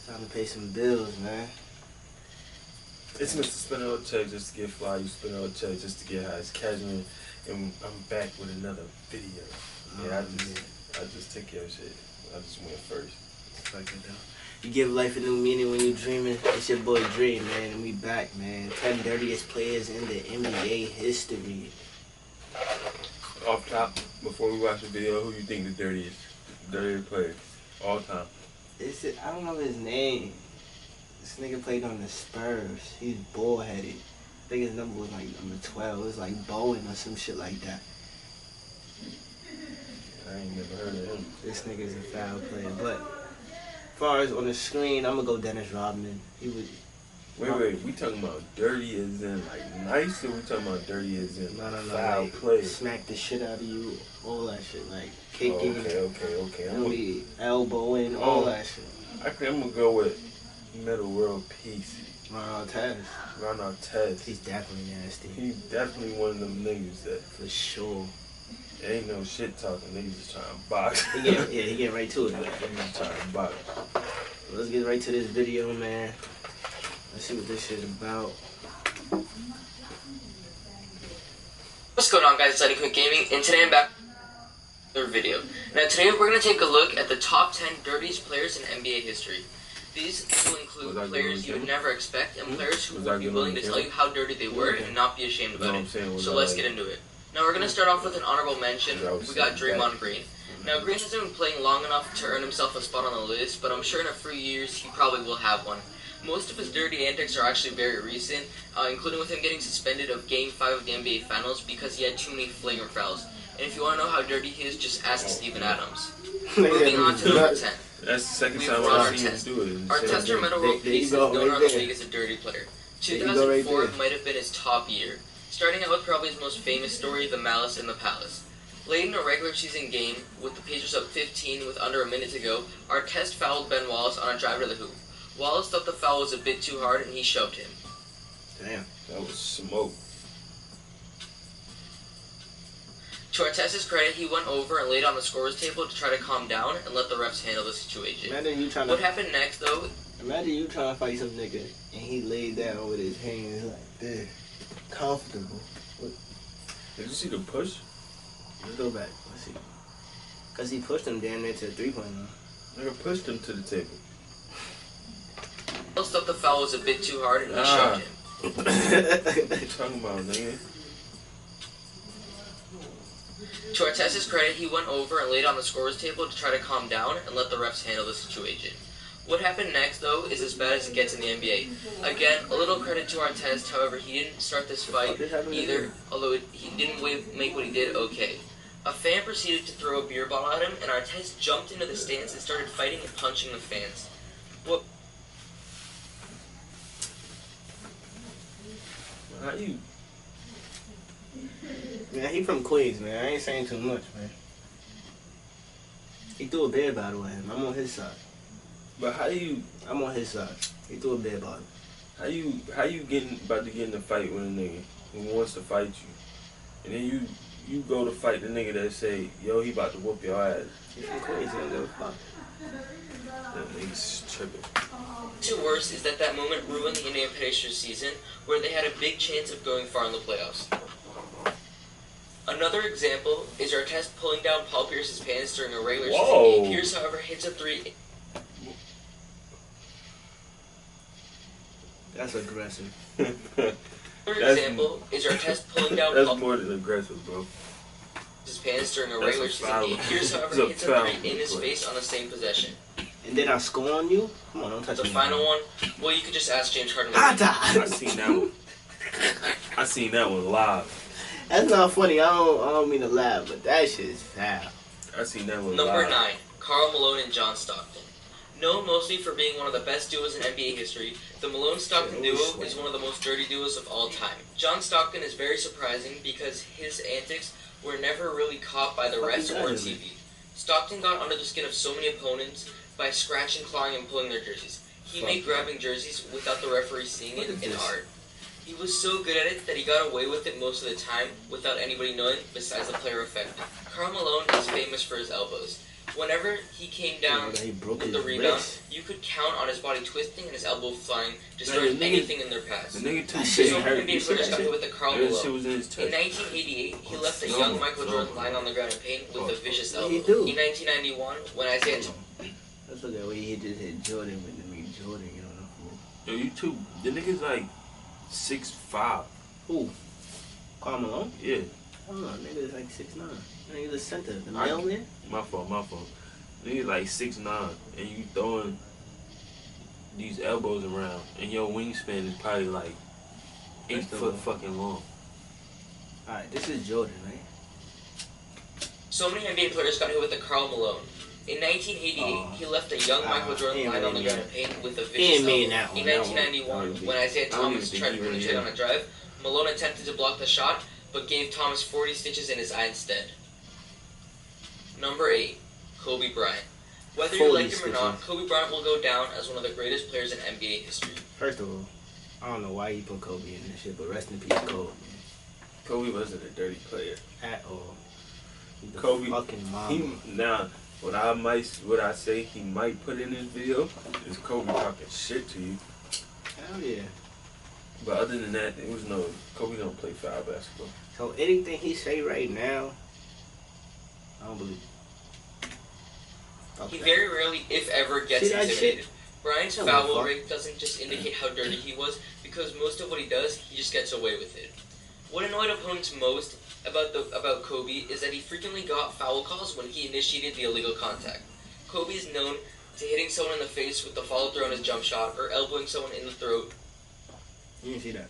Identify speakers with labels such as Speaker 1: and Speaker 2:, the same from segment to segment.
Speaker 1: Time to pay some bills, man.
Speaker 2: It's Mr. Spinner or Check just to get fly. You Spinner or Check just to get high. It's Casual, and I'm back with another video. Yeah, I just take care of shit. I just went first.
Speaker 1: Fuck it though. You give life a new meaning when you dreaming. It's your boy Dream, man, and we back, man. 10 dirtiest players in the NBA history.
Speaker 2: Off top, before we watch the video, who you think the dirtiest player all time?
Speaker 1: I don't know his name. This nigga played on the Spurs. He's bullheaded. I think his number was like number 12. It was like Bowen or some shit like that.
Speaker 2: I ain't never heard of him.
Speaker 1: This nigga's a foul player. But as far as on the screen, I'm gonna go Dennis Rodman. He was.
Speaker 2: Wait, we talking about dirty as in like nice, or we talking about dirty as in foul
Speaker 1: like,
Speaker 2: play?
Speaker 1: Smack the shit out of you, all that shit, like kicking.
Speaker 2: Okay.
Speaker 1: I'm gonna elbowing, all that shit.
Speaker 2: I'm gonna go with Middle World Peace.
Speaker 1: Ron
Speaker 2: Artest.
Speaker 1: He's definitely nasty.
Speaker 2: He's definitely one of them niggas that
Speaker 1: for sure.
Speaker 2: Ain't no shit talking. Niggas just trying to box.
Speaker 1: He get right to it.
Speaker 2: Niggas just trying to box.
Speaker 1: Let's get right to this video, man. Let's see what this shit's about.
Speaker 3: What's going on, guys? It's Letty Quick Gaming, and today I'm back with another video. Now today we're going to take a look at the top 10 dirtiest players in NBA history. These will include players you would never expect and players who would be willing to tell you how dirty they were and not be ashamed about it. So let's get into it. Now we're going to start off with an honorable mention. We got Draymond Green. Now Green hasn't been playing long enough to earn himself a spot on the list, but I'm sure in a few years he probably will have one. Most of his dirty antics are actually very recent, including with him getting suspended of Game 5 of the NBA Finals because he had too many flagrant fouls. And if you want to know how dirty he is, just ask Steven Adams. Moving on to number 10.
Speaker 2: That's the second time I've seen him do it.
Speaker 3: Artest Metal World Peace is known around the league as a dirty player. 2004 might have been his top year. Starting out with probably his most famous story, the Malice in the Palace. Late in a regular season game, with the Pacers up 15 with under a minute to go, Artest fouled Ben Wallace on a drive to the hoop. Wallace thought the foul was a bit too hard and he shoved him.
Speaker 2: Damn, that was smoke.
Speaker 3: To Artest's credit, he went over and laid on the scorer's table to try to calm down and let the refs handle the situation. What happened next, though?
Speaker 1: Imagine you trying to fight some nigga and he laid down with his hands like this, comfortable.
Speaker 2: Did you see the push?
Speaker 1: Let's go back. Let's see. Cause he pushed him damn near to the 3-point line.
Speaker 2: Nigga pushed him to the table.
Speaker 3: Wallace thought the foul was a bit too hard and he shoved him.
Speaker 2: What you talking about, nigga?
Speaker 3: To Artest's credit, he went over and laid on the scorer's table to try to calm down and let the refs handle the situation. What happened next, though, is as bad as it gets in the NBA. Again, a little credit to Artest, however, he didn't start this fight either, although he didn't make what he did okay. A fan proceeded to throw a beer bottle at him, and Artest jumped into the stands and started fighting and punching the fans. What?
Speaker 2: How you?
Speaker 1: Man, he from Queens, man. I ain't saying too much, man. He threw a beer bottle at him. I'm on his side.
Speaker 2: But how you?
Speaker 1: I'm on his side. He threw a beer bottle.
Speaker 2: How you about to get in a fight with a nigga who wants to fight you, and then you go to fight the nigga that say, yo, he about to whoop your ass.
Speaker 1: He from Queens, he don't give a fuck.
Speaker 2: That nigga's tripping.
Speaker 3: What's worse is that moment ruined the Indiana Pacers season, where they had a big chance of going far in the playoffs. Another example is Artest pulling down Paul Pierce's pants during a regular season game. Pierce, however, hits a three.
Speaker 1: That's aggressive.
Speaker 3: Another example is Artest pulling down
Speaker 2: Paul more than aggressive, bro.
Speaker 3: His pants during a regular season game. Pierce, however, hits a three in his face on the same possession.
Speaker 1: And then I score on you? Come on, don't touch me.
Speaker 3: The final one, well, you could just ask James Harden.
Speaker 2: I seen that one. I seen that one live.
Speaker 1: That's not funny. I don't mean to laugh, but that shit is foul.
Speaker 2: I seen that one
Speaker 3: Number
Speaker 2: live.
Speaker 3: 9, Karl Malone and John Stockton. Known mostly for being one of the best duos in NBA history, the Malone-Stockton duo is one of the most dirty duos of all time. John Stockton is very surprising because his antics were never really caught by the refs or TV. Stockton got under the skin of so many opponents by scratching, clawing, and pulling their jerseys. He made grabbing jerseys without the referee seeing it in art. He was so good at it that he got away with it most of the time without anybody knowing besides the player affected. Karl Malone is famous for his elbows. Whenever he came down with the rebound, you could count on his body twisting and his elbow flying, destroying anything in their path.
Speaker 2: The nigga too
Speaker 3: So
Speaker 2: big.
Speaker 3: many NBA players got hit with the Karl Malone.
Speaker 2: Shit was in his chest.
Speaker 3: In 1988, he left a young Michael Jordan lying on the ground in pain with a vicious elbow.
Speaker 1: He do.
Speaker 3: In 1991, when Isaiah
Speaker 1: Let's look at way he just hit Jordan with the mean Jordan, you know.
Speaker 2: Yo, you too. The nigga's like 6'5".
Speaker 1: Who? Karl Malone?
Speaker 2: Yeah.
Speaker 1: I don't know, nigga's like 6'9". Nigga's the center, the mailman.
Speaker 2: My fault. Nigga like 6'9", and you throwing these elbows around, and your wingspan is probably like 8 foot fucking long.
Speaker 1: Alright, this is Jordan, right?
Speaker 3: So many NBA players got hit with the Karl Malone. In 1988, he left a young Michael Jordan lying on the ground in pain with a vicious elbow. In 1991, when Isaiah Thomas tried to penetrate on a drive, Malone attempted to block the shot, but gave Thomas 40 stitches in his eye instead. Number 8, Kobe Bryant. Whether you like him or not, Kobe Bryant will go down as one of the greatest players in NBA history.
Speaker 1: First of all, I don't know why you put Kobe in this shit, but rest in peace, Kobe.
Speaker 2: Kobe wasn't a dirty player
Speaker 1: at all.
Speaker 2: Kobe,
Speaker 1: fucking mom.
Speaker 2: Now, what I say he might put in this video is Kobe talking shit to you.
Speaker 1: Hell yeah.
Speaker 2: But other than that, it was no Kobe don't play foul basketball.
Speaker 1: So anything he say right now, I don't believe.
Speaker 3: He very rarely, if ever, gets intimidated. Bryant's foul rate doesn't just indicate how dirty he was, because most of what he does, he just gets away with it. What annoyed opponents most about Kobe is that he frequently got foul calls when he initiated the illegal contact. Kobe is known to hitting someone in the face with the follow-through on his jump shot, or elbowing someone in the throat.
Speaker 1: You didn't see that?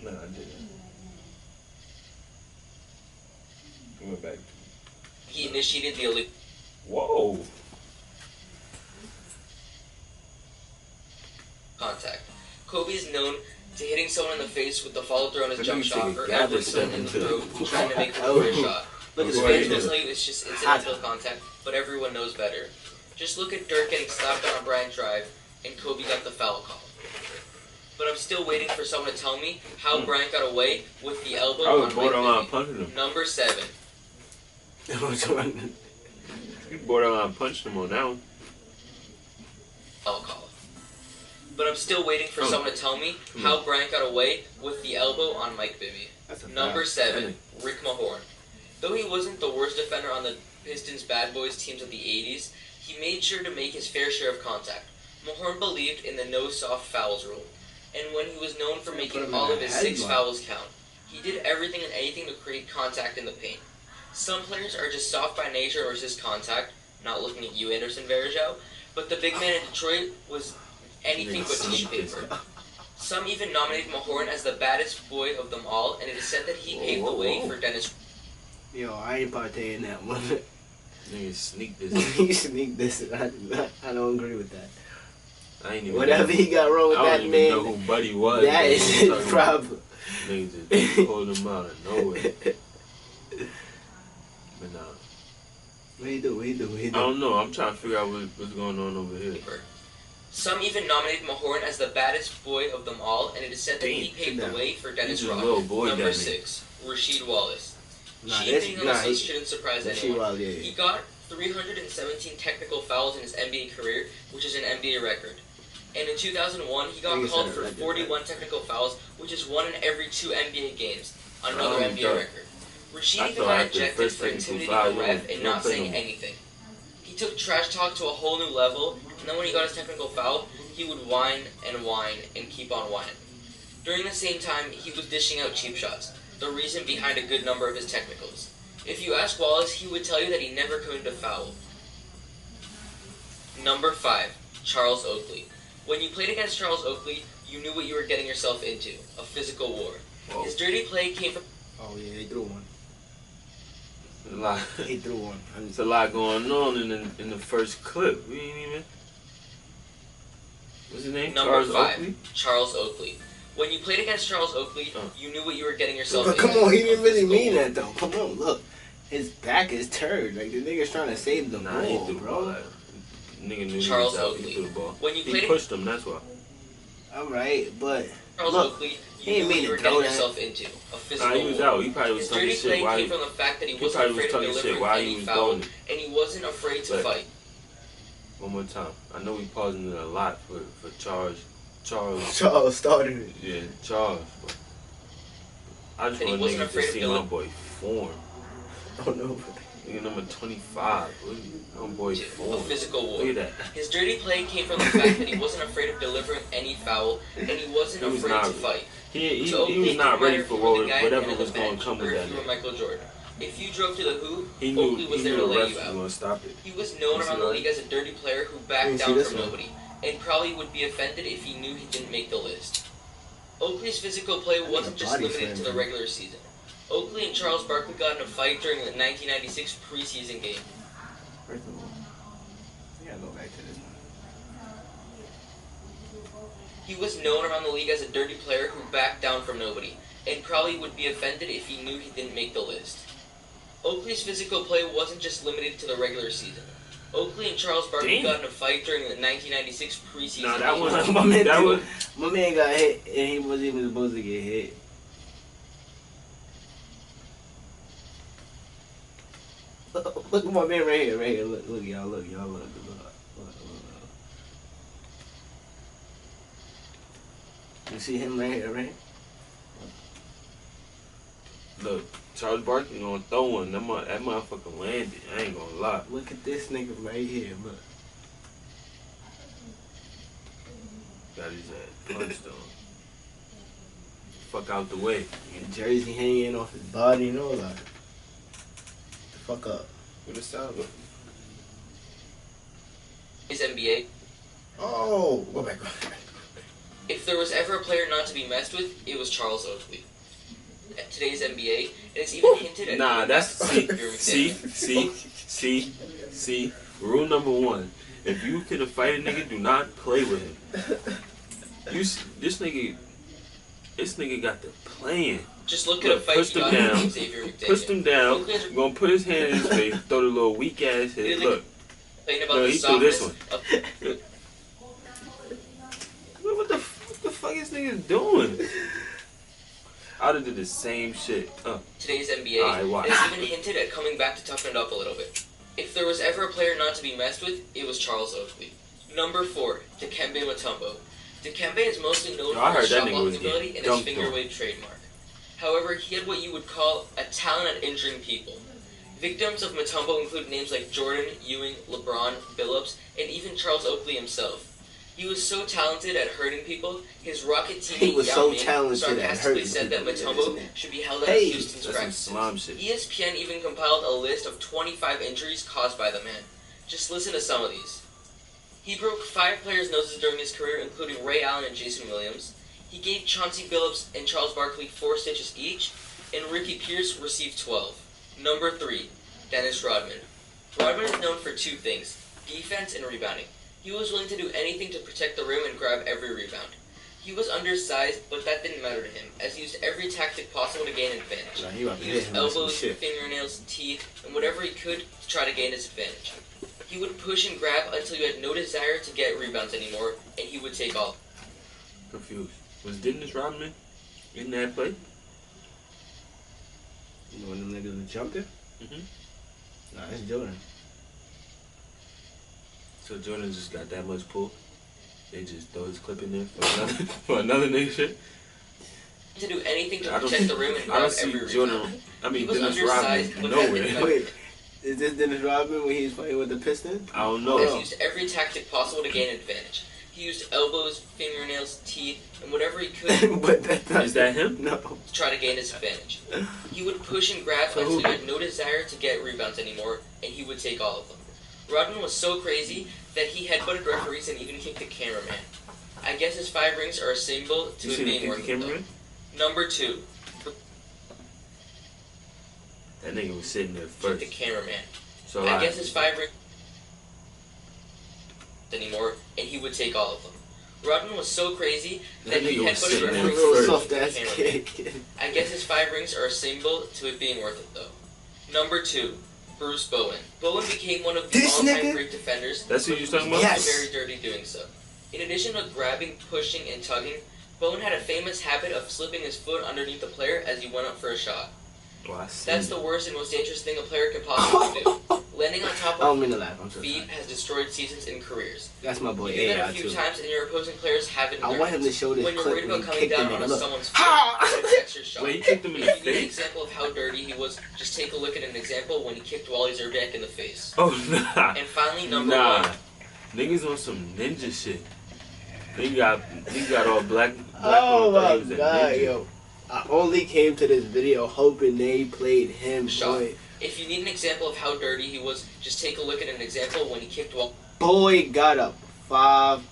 Speaker 2: No, I didn't. I went back.
Speaker 3: He initiated the illegal...
Speaker 2: Whoa!
Speaker 3: Contact. Kobe is known to hitting someone in the face with the follow-through on his jump shot, or elbowing someone in the throat, trying to make a career shot. His fans will tell you it's just incidental contact, but everyone knows better. Just look at Dirk getting slapped on a Bryant drive, and Kobe got the foul call. But I'm still waiting for someone to tell me how Bryant got away with the elbow on Mike
Speaker 2: borderline punching him.
Speaker 3: Number 7.
Speaker 2: You borderline punched him on that one.
Speaker 3: Foul call. But I'm still waiting for someone to tell me how Bryant got away with the elbow on Mike Bibby. Number 7, Rick Mahorn. Though he wasn't the worst defender on the Pistons bad boys teams of the 80s, he made sure to make his fair share of contact. Mahorn believed in the no soft fouls rule, and when he was known for making all of his 6 fouls count, he did everything and anything to create contact in the paint. Some players are just soft by nature or resist contact, not looking at you, Anderson Varageau, but the big man in Detroit was anything but tissue paper. Some even nominated Mahorn as the baddest boy of them all, and it is said that he paved the way for Dennis.
Speaker 1: Yo, I ain't partaking in that one.
Speaker 2: Nigga sneak this.
Speaker 1: He sneak this. I don't agree with that.
Speaker 2: I ain't even
Speaker 1: whatever he got wrong with that man.
Speaker 2: I don't even know who Buddy was.
Speaker 1: That is his problem.
Speaker 2: Niggas just pulled him out of nowhere. But nah.
Speaker 1: What he do?
Speaker 2: I don't know. I'm trying to figure out what's going on over here.
Speaker 3: Some even nominated Mahorn as the baddest boy of them all, and it is said that he paved the way for Dennis Rodman. Number 6, Rasheed Wallace. Cheating on this list shouldn't surprise anyone. He got 317 technical fouls in his NBA career, which is an NBA record. And in 2001, he got called for 41 technical fouls, which is 1 in every 2 NBA games. Another NBA record. Rasheed even got ejected for intimidating a ref and not saying anything. He took trash talk to a whole new level, and then when he got his technical foul, he would whine and keep on whining. During the same time, he was dishing out cheap shots, the reason behind a good number of his technicals. If you ask Wallace, he would tell you that he never committed a foul. Number 5, Charles Oakley. When you played against Charles Oakley, you knew what you were getting yourself into, a physical war. Whoa. His dirty play came from...
Speaker 1: Oh yeah, they threw one.
Speaker 2: A lot.
Speaker 1: He threw one.
Speaker 2: There's a lot going on in the first clip. We ain't even... What's his name?
Speaker 3: Number
Speaker 2: Charles
Speaker 3: 5,
Speaker 2: Oakley?
Speaker 3: Charles Oakley. When you played against Charles Oakley, you knew what you were getting yourself into.
Speaker 1: Come on, he didn't really mean that though. Come on, look. His back is turned. Like the nigga's trying to save the ball,
Speaker 2: he threw
Speaker 1: bro.
Speaker 2: Nigga knew
Speaker 3: Charles
Speaker 2: he was out.
Speaker 3: Oakley.
Speaker 2: He threw the ball.
Speaker 3: When you
Speaker 2: he pushed him, that's why.
Speaker 1: Alright, but
Speaker 3: Charles
Speaker 1: look,
Speaker 3: Oakley,
Speaker 1: he
Speaker 3: you
Speaker 1: ain't
Speaker 3: knew what
Speaker 1: mean
Speaker 3: you
Speaker 1: to
Speaker 3: were
Speaker 1: throw
Speaker 3: getting
Speaker 1: that.
Speaker 3: yourself into. A physical
Speaker 2: Nah, he was
Speaker 3: war.
Speaker 2: out. He probably was
Speaker 3: His
Speaker 2: talking
Speaker 3: dirty
Speaker 2: shit
Speaker 3: play
Speaker 2: while
Speaker 3: came from the fact that he wasn't
Speaker 2: probably was
Speaker 3: afraid of
Speaker 2: talking shit
Speaker 3: delivering
Speaker 2: while he
Speaker 3: any
Speaker 2: was
Speaker 3: foul,
Speaker 2: doing it.
Speaker 3: and he wasn't afraid to
Speaker 2: But-
Speaker 3: fight.
Speaker 2: One more time. I know we pausing it a lot for Charles.
Speaker 1: Charles started it.
Speaker 2: Yeah, Charles. But I just
Speaker 3: And he
Speaker 2: want
Speaker 3: wasn't
Speaker 2: niggas to
Speaker 3: afraid of
Speaker 2: see
Speaker 3: Dylan.
Speaker 2: my boy form.
Speaker 1: Oh no.
Speaker 2: Nigga number 25. My boy
Speaker 3: A
Speaker 2: form.
Speaker 3: physical war.
Speaker 2: Look at that.
Speaker 3: His dirty play came from the fact that he wasn't afraid of delivering any foul, and he wasn't
Speaker 2: He was
Speaker 3: afraid
Speaker 2: not-
Speaker 3: to fight.
Speaker 2: He
Speaker 3: So
Speaker 2: was
Speaker 3: Oakley
Speaker 2: not
Speaker 3: didn't
Speaker 2: ready
Speaker 3: matter
Speaker 2: for
Speaker 3: if you were the guy at the
Speaker 2: whatever
Speaker 3: end of
Speaker 2: was
Speaker 3: the
Speaker 2: going to
Speaker 3: bench
Speaker 2: come
Speaker 3: or
Speaker 2: with
Speaker 3: if
Speaker 2: that
Speaker 3: you were
Speaker 2: nigga.
Speaker 3: Michael Jordan. If you drove to the hoop,
Speaker 2: He
Speaker 3: Oakley was
Speaker 2: knew
Speaker 3: there to
Speaker 2: the
Speaker 3: lay
Speaker 2: refs
Speaker 3: you
Speaker 2: was
Speaker 3: out.
Speaker 2: going to stop it.
Speaker 3: He was known
Speaker 2: You see
Speaker 3: around the
Speaker 2: that?
Speaker 3: league as a dirty player who
Speaker 1: You
Speaker 3: backed
Speaker 1: see
Speaker 3: down
Speaker 1: this
Speaker 3: from
Speaker 1: one?
Speaker 3: nobody, and probably would be offended if he knew he didn't make the list. Oakley's physical play
Speaker 1: That
Speaker 3: wasn't
Speaker 1: nigga
Speaker 3: just
Speaker 1: body
Speaker 3: limited to the
Speaker 1: slammed him.
Speaker 3: regular season. Oakley and Charles Barkley got in a fight during the 1996 preseason game.
Speaker 1: First of all, I gotta go back to this one.
Speaker 3: He was known around the league as a dirty player who backed down from nobody, and probably would be offended if he knew he didn't make the list. Oakley's physical play wasn't just limited to the regular season. Oakley and Charles Barkley
Speaker 2: Damn.
Speaker 3: got in a fight during the 1996 preseason
Speaker 2: Nah, that
Speaker 3: game.
Speaker 2: was
Speaker 1: My man got hit and he wasn't even supposed to get hit. Look at my man right here, right here. Look, y'all, look. You see him right here, right?
Speaker 2: Look, Charles Barkley gonna throw one. That motherfucker landed. I ain't gonna lie.
Speaker 1: Look at this nigga right here, look.
Speaker 2: Got his ass punched on. Fuck out the way.
Speaker 1: Jersey hanging off his body and all that. The fuck up.
Speaker 2: What it sound like?
Speaker 3: His NBA.
Speaker 1: Oh, go back.
Speaker 3: If there was ever a player not to be messed with, it was Charles Oakley. At today's NBA, it is even hinted at.
Speaker 2: Nah, that's
Speaker 3: see.
Speaker 2: see. Rule number 1: if you can fight a nigga, do not play with him. This nigga got the plan.
Speaker 3: Just look at a fight
Speaker 2: Push
Speaker 3: you
Speaker 2: him
Speaker 3: got
Speaker 2: down.
Speaker 3: with Xavier McDaniel.
Speaker 2: Push him down.
Speaker 3: Oakley has
Speaker 2: Gonna put his hand in his face. Throw the little weak ass hit. Look,
Speaker 3: complained about
Speaker 2: no,
Speaker 3: the
Speaker 2: he threw this one.
Speaker 3: softness of
Speaker 2: What the fuck is niggas doing? I'd have did the same shit.
Speaker 3: today's NBA.
Speaker 2: Alright, watch.
Speaker 3: It has even hinted at coming back to toughen it up a little bit. If there was ever a player not to be messed with, it was Charles Oakley. Number 4, Dikembe Mutombo. Dikembe is mostly known
Speaker 2: I
Speaker 3: for
Speaker 2: heard
Speaker 3: his
Speaker 2: that
Speaker 3: shot
Speaker 2: nigga
Speaker 3: blocking
Speaker 2: was
Speaker 3: ability
Speaker 2: getting
Speaker 3: and his
Speaker 2: dunked
Speaker 3: finger
Speaker 2: on.
Speaker 3: wave trademark. However, he had what you would call a talent at injuring people. Victims of Mutombo include names like Jordan, Ewing, LeBron, Billups, and even Charles Oakley himself. He was so talented at hurting people, his Rocket teammate
Speaker 1: He was
Speaker 3: Yao
Speaker 1: so
Speaker 3: Ming
Speaker 1: talented at
Speaker 3: sarcastically
Speaker 1: hurting
Speaker 3: said that
Speaker 1: people.
Speaker 3: Mutombo should be held out
Speaker 1: Hey,
Speaker 3: of Houston's
Speaker 2: That's some
Speaker 3: practices.
Speaker 2: slime shit.
Speaker 3: ESPN even compiled a list of 25 injuries caused by the man. Just listen to some of these. He broke 5 players' noses during his career, including Ray Allen and Jason Williams. He gave Chauncey Billups and Charles Barkley 4 stitches each, and Ricky Pierce received 12. Number 3, Dennis Rodman. Rodman is known for 2 things, defense and rebounding. He was willing to do anything to protect the rim and grab every rebound. He was undersized, but that didn't matter to him, as he used every tactic possible to gain an advantage.
Speaker 1: Nah, he about to
Speaker 3: He
Speaker 1: hit
Speaker 3: used
Speaker 1: him with some
Speaker 3: elbows,
Speaker 1: shit.
Speaker 3: fingernails, teeth, and whatever he could to try to gain his advantage. He would push and grab until you had no desire to get rebounds anymore, and he would take all.
Speaker 2: Confused. Was Dennis Rodman in that play?
Speaker 1: You know when them niggas was jumping?
Speaker 2: Mhm.
Speaker 1: Nah, it's Jordan.
Speaker 2: So Jordan just got that much pull. They just throw his clip in there for another nigga shit.
Speaker 3: To do anything to
Speaker 2: I don't
Speaker 3: protect the rim and
Speaker 2: I
Speaker 3: grab
Speaker 2: don't see
Speaker 3: every rebound.
Speaker 2: Jordan. I
Speaker 3: He
Speaker 2: mean
Speaker 3: was
Speaker 2: Dennis
Speaker 3: undersized,
Speaker 2: Rodman
Speaker 3: but that didn't
Speaker 2: nowhere.
Speaker 3: matter.
Speaker 1: Wait, is this Dennis Rodman when he was playing with the Pistons?
Speaker 2: I don't
Speaker 3: As
Speaker 2: know.
Speaker 3: he used every tactic possible to gain an advantage. He used elbows, fingernails, teeth, and whatever he could
Speaker 1: But that's not,
Speaker 2: Is that him?
Speaker 1: No.
Speaker 3: to try to gain his advantage. He would push and grab until he had no desire to get rebounds anymore, and he would take all of them. Rodman was so crazy that he headbutted referees and even kicked the cameraman. I guess his 5 rings are a symbol to
Speaker 2: You
Speaker 3: it
Speaker 2: see
Speaker 3: being
Speaker 2: the
Speaker 3: worth it,
Speaker 2: cameraman?
Speaker 3: though. Number 2,
Speaker 2: That nigga was sitting there
Speaker 3: kick
Speaker 2: first.
Speaker 3: the cameraman.
Speaker 2: So
Speaker 3: I guess his 5 rings anymore, and he would take all of them. Rodman was so crazy that
Speaker 2: That
Speaker 3: he
Speaker 2: nigga was
Speaker 3: headbutted
Speaker 2: sitting there
Speaker 3: referees
Speaker 1: Little
Speaker 2: first.
Speaker 3: and
Speaker 1: soft
Speaker 3: kicked
Speaker 1: ass
Speaker 3: the cameraman.
Speaker 1: kick.
Speaker 3: I guess his 5 rings are a symbol to it being worth it, though. Number 2, Bruce Bowen. Bowen became one of the
Speaker 1: This
Speaker 3: all-time
Speaker 1: nigga?
Speaker 3: great defenders.
Speaker 2: That's who you was talking about?
Speaker 1: Yes.
Speaker 3: Very dirty doing so. In addition to grabbing, pushing, and tugging, Bowen had a famous habit of slipping his foot underneath the player as he went up for a shot.
Speaker 2: Oh,
Speaker 3: That's the worst and most dangerous thing a player can possibly do. Landing on top of feet has destroyed seasons and careers.
Speaker 1: That's my boy.
Speaker 3: You do that a few times, and your opposing players have it in
Speaker 1: I want him to show this
Speaker 3: when you're worried
Speaker 1: clip
Speaker 3: about
Speaker 1: when he
Speaker 3: coming
Speaker 1: kicked
Speaker 3: down
Speaker 1: him
Speaker 3: on
Speaker 1: in.
Speaker 3: someone's foot, it affects your shot.
Speaker 2: Wait, he kicked him in the
Speaker 3: If you need an
Speaker 2: face?
Speaker 3: example of how dirty he was, just take a look at an example when he kicked Wally Zerbiak in the face.
Speaker 2: Oh, nah.
Speaker 3: And finally, number one.
Speaker 2: Niggas on some ninja shit. They got all black
Speaker 1: Oh
Speaker 2: on
Speaker 1: my
Speaker 2: things and
Speaker 1: god,
Speaker 2: ninja.
Speaker 1: yo. I only came to this video hoping they played him, boy.
Speaker 3: If you need an example of how dirty he was, just take a look at an example when he kicked Wally
Speaker 1: Boy got up 5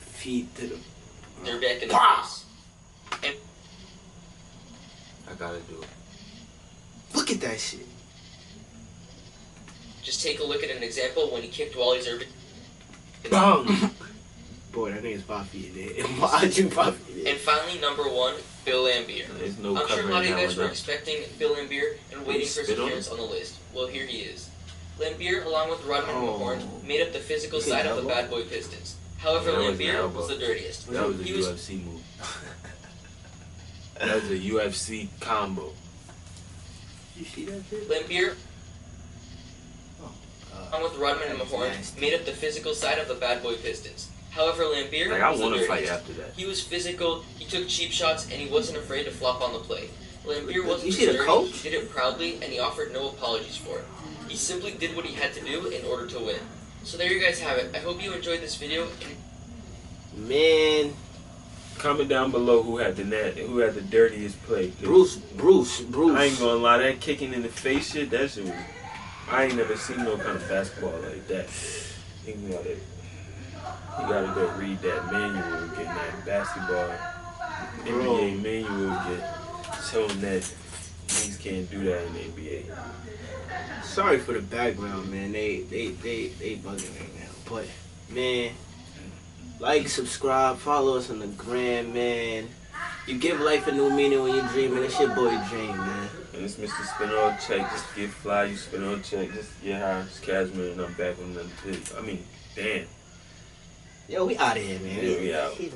Speaker 1: feet to the...
Speaker 3: Zerbiak in the face. And
Speaker 2: I gotta do it.
Speaker 1: Look at that shit.
Speaker 3: just take a look at an example when he kicked Wally Zerbiak.
Speaker 2: Bang!
Speaker 1: Boy, that nigga's 5 feet in there. Why'd you 5 feet in there?
Speaker 3: And finally, number one, Bill Laimbeer.
Speaker 2: There's no
Speaker 3: I'm sure a lot of you guys were
Speaker 2: covering
Speaker 3: expecting Bill Laimbeer and waiting for his appearance on the list. Well, here he is. Laimbeer, along with Rodman and Mahorn, made up the physical side of the bad boy Pistons. However, Laimbeer was the dirtiest.
Speaker 2: That was a UFC move. That was a UFC combo.
Speaker 1: You see that shit?
Speaker 3: Laimbeer, along with Rodman and Mahorn, made up the physical side of the bad boy Pistons. However, Laimbeer was the dirtiest.
Speaker 2: Fight after that.
Speaker 3: He was physical, he took cheap shots, and he wasn't afraid to flop on the play. Laimbeer wasn't
Speaker 1: You see the
Speaker 3: dirty,
Speaker 1: coach?
Speaker 3: he did it proudly, and he offered no apologies for it. He simply did what he had to do in order to win. So there you guys have it. I hope you enjoyed this video.
Speaker 1: Man.
Speaker 2: Comment down below who had the dirtiest play.
Speaker 1: Bruce.
Speaker 2: I ain't gonna lie, that kicking in the face shit, that shit was... I ain't never seen no kind of basketball like that. You gotta go read that manual, get that basketball. NBA manual, get showing that niggas can't do that in the NBA.
Speaker 1: Sorry for the background, man. They bugging right now. But, man, like, subscribe, follow us on the gram, man. You give life a new meaning when you're dreaming. It's your boy Dream, man.
Speaker 2: And it's Mr. Spin on Check. Just get fly, you spin on check. Just get high. It's Casman, and I'm back on another video. I mean, damn.
Speaker 1: Yo, we out of here, man.
Speaker 2: Yeah, we out.
Speaker 1: He's